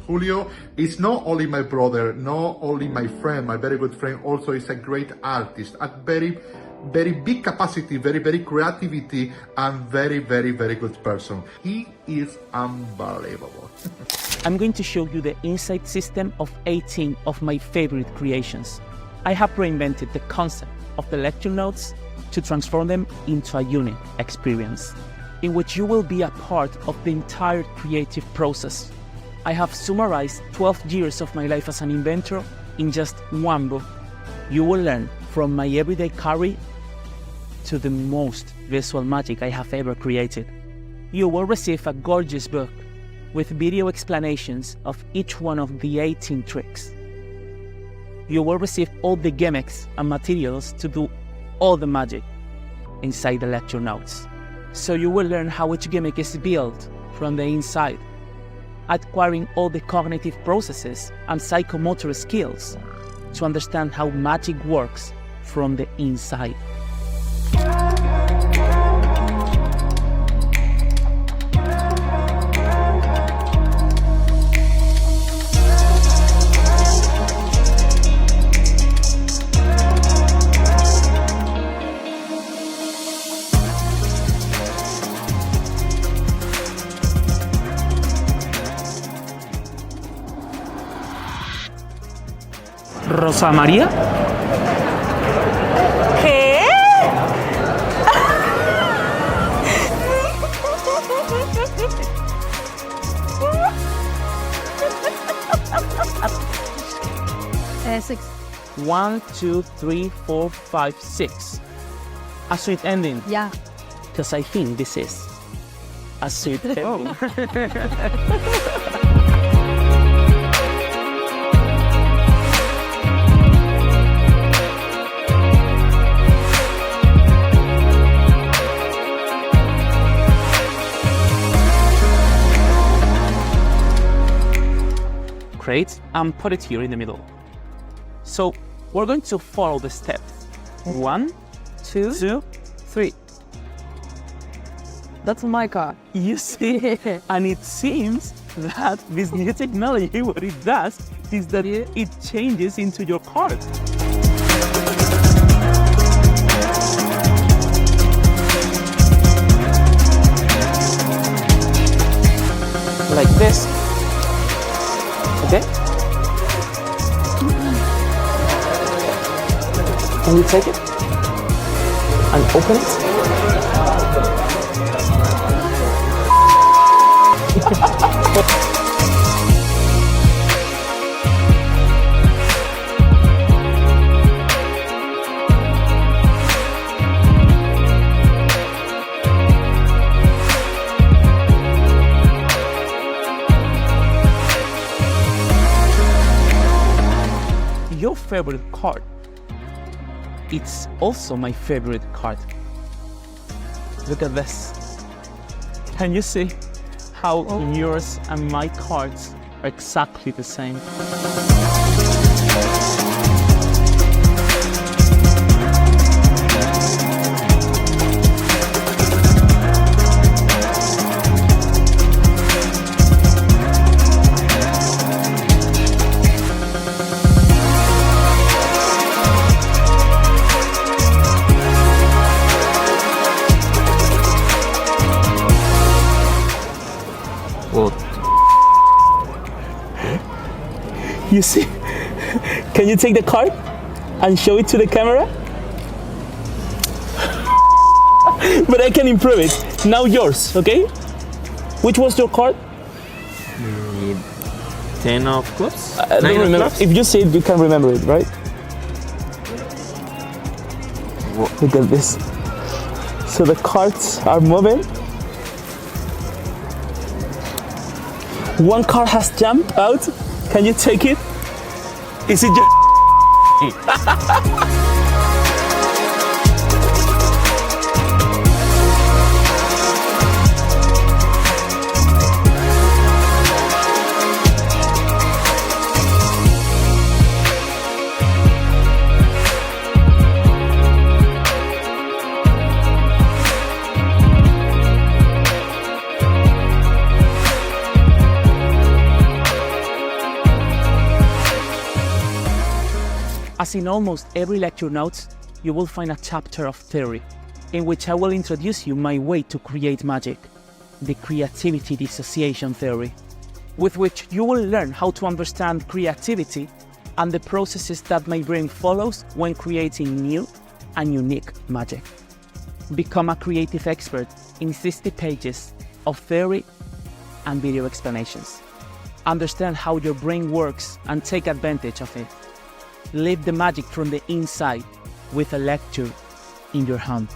Julio is not only my brother, not only my friend, my very good friend, also is a great artist, a very big capacity, very creativity, and very good person. He is unbelievable. I'm going to show you the inside system of 18 of my favorite creations. I have reinvented the concept of the lecture notes to transform them into a unique experience, in which you will be a part of the entire creative process. I have summarized 12 years of my life as an inventor in just one book. You will learn from my everyday carry to the most visual magic I have ever created. You will receive a gorgeous book with video explanations of each one of the 18 tricks. You will receive all the gimmicks and materials to do all the magic inside the lecture notes. So you will learn how each gimmick is built from the inside, acquiring all the cognitive processes and psychomotor skills to understand how magic works from the inside. ¿Rosa María? ¿Qué? Six. 1, 2, 3, 4, 5, 6. A sweet ending. Yeah. Because I think this is a sweet ending. Great, and put it here in the middle. So we're going to follow the steps. 1, 2, 3. That's my car. You see, and it seems that this new technology, what it does is that it changes into your card. Like this. Okay? Can you take it and open it? Your favorite card, it's also my favorite card. Look at this. Can you see how yours and my cards are exactly the same? You see? Can you take the card and show it to the camera? But I can improve it. Now yours, okay? Which was your card? 10 of clubs? I don't remember. Clubs? If you see it, you can remember it, right? Look at this. So the cards are moving. One card has jumped out. Can you take it? Is it your As in almost every lecture notes, you will find a chapter of theory, in which I will introduce you my way to create magic, the Creativity Dissociation theory, with which you will learn how to understand creativity and the processes that my brain follows when creating new and unique magic. Become a creative expert in 60 pages of theory and video explanations. Understand how your brain works and take advantage of it. Live the magic from the inside with a lecture in your hand.